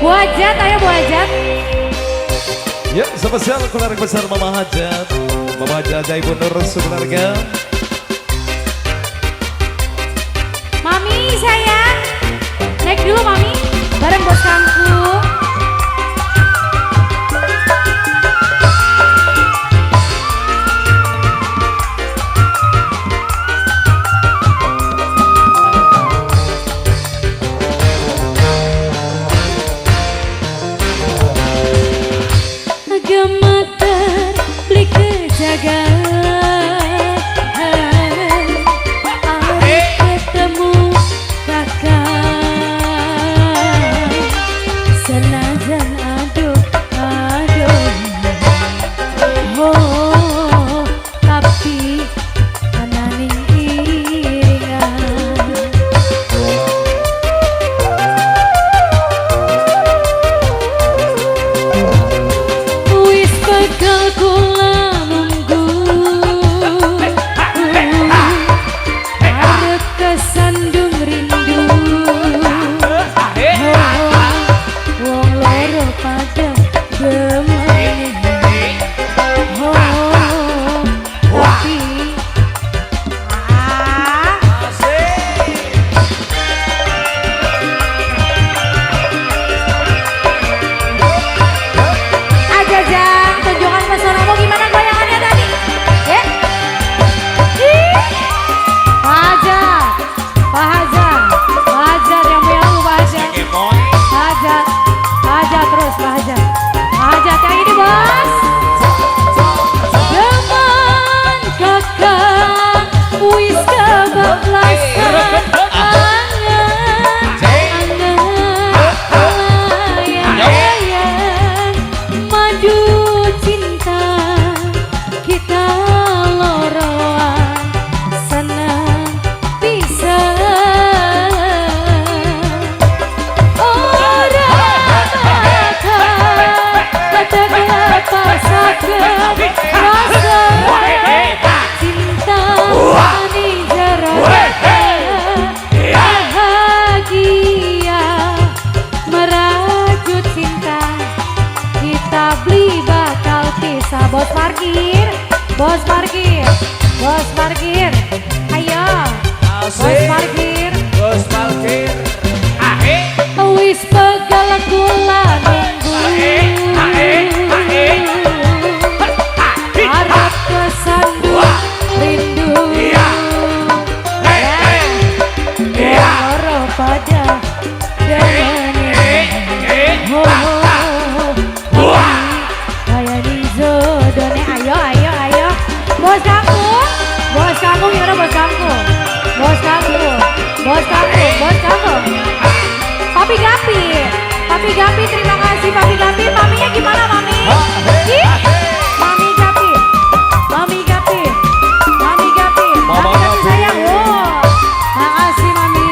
Bu Hajat, ayo Bu Hajat. Ya, spesial keluarga besar Mama Hajat. Mama Hajat Ibu Nur sebenarnya. Mami sayang, naik dulu Mami, bareng bos kangku. Gemeter beli kejagaan, arep ketemu kakak. Senajan aduh, oh, tapi ananing iringan. Wis bakal kula nunggu, arep kesandung rindu. Wong loro pada demen, tapi aja Jang, tunjukkan pesonamu gimana goyangannya tadi. Ya. Ih. Pak Hajat, Pak Hajat, Pak Hajat yang bilang Pak Hajat. Hajat, Hajat terus Pak Hajat. Pak Hajat yang ini bos. Teman kakak, wis kebablasan. Madu cinta kita loroan senang bisa orang kata lepasakan rasa cinta ini bahagia merajut cinta kita beli bakal pisah. Bos parkir, bos parkir, bos parkir, ayo bos parkir, Bos parkir. wis pegal kula nunggu, harap kesandung rindu. Loro pada demen, kayak di zodone. Ayo bos kamu, bos kamu gimana bos kamu, bos kamu, bos kamu, bos kamu. Papi Gapi, terima kasih Papi Gapi. Maminya gimana Mami? Ih, Mami Gapi, Mami Gapi, Mami Gapi, Mami Gapi sayang. Wow, makasih Mami.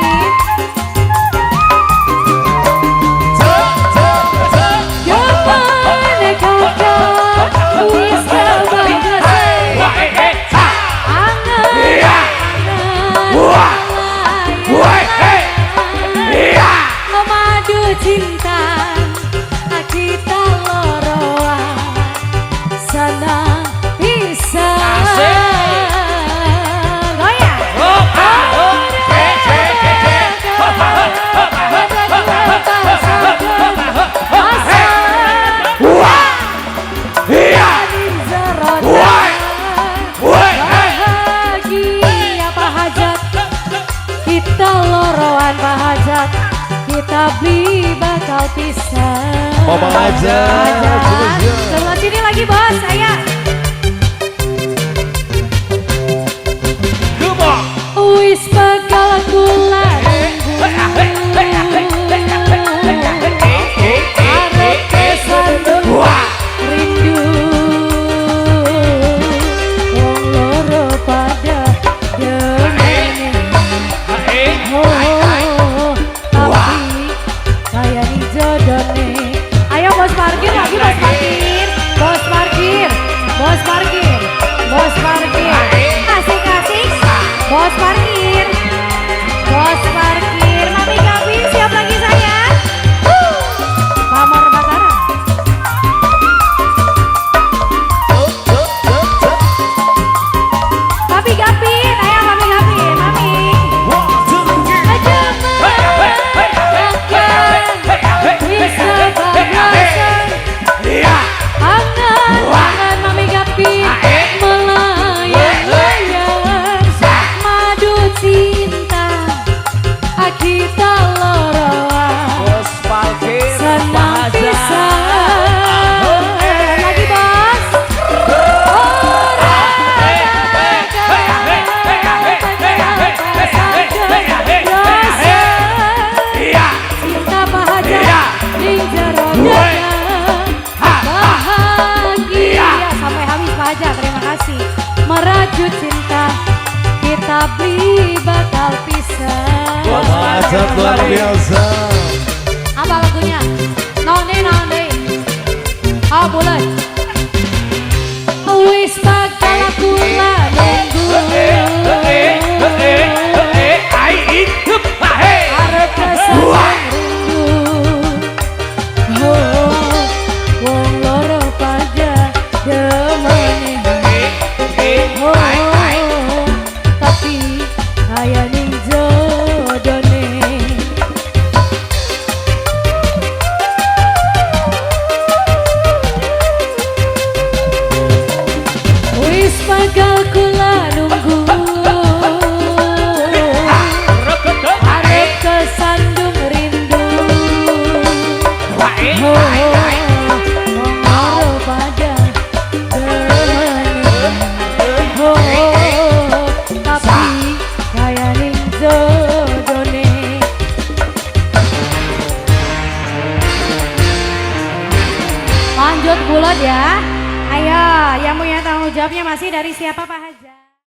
Gimana kakak, wis kebablasan. Madu cinta kita loroan senang bisa goyang. Bahagia Pak Hajat, kita loroan Pak Hajat, kita beli bakal pisah. Mama Hajat. Sebelah sini lagi bos, saya. Wis bakal kula nunggu, arep kesandung rindu. Wong loro pada demen, tapi kayak di jodone. Ayo bos parkir lagi, bos parkir, bos parkir, bos parkir, bos parkir. Asik-asik, bos parkir. maju cinta kita beli bakal pisah. Mama Hajat luar biasa. Apa lagunya? None. Oh boleh. Wis bakal aku nunggu. Arep kesana rindu. Oh, wong loro pada demene. Oh, tapi kaya ning jodone. Wis bakal kula nunggu. Arep kesandung rindu. Oh, wong loro pada demene. Oh, tapi kaya ning jodone. Lanjut bulat ya. Ayo, yang punya tanggung jawabnya masih dari siapa Pak Haja?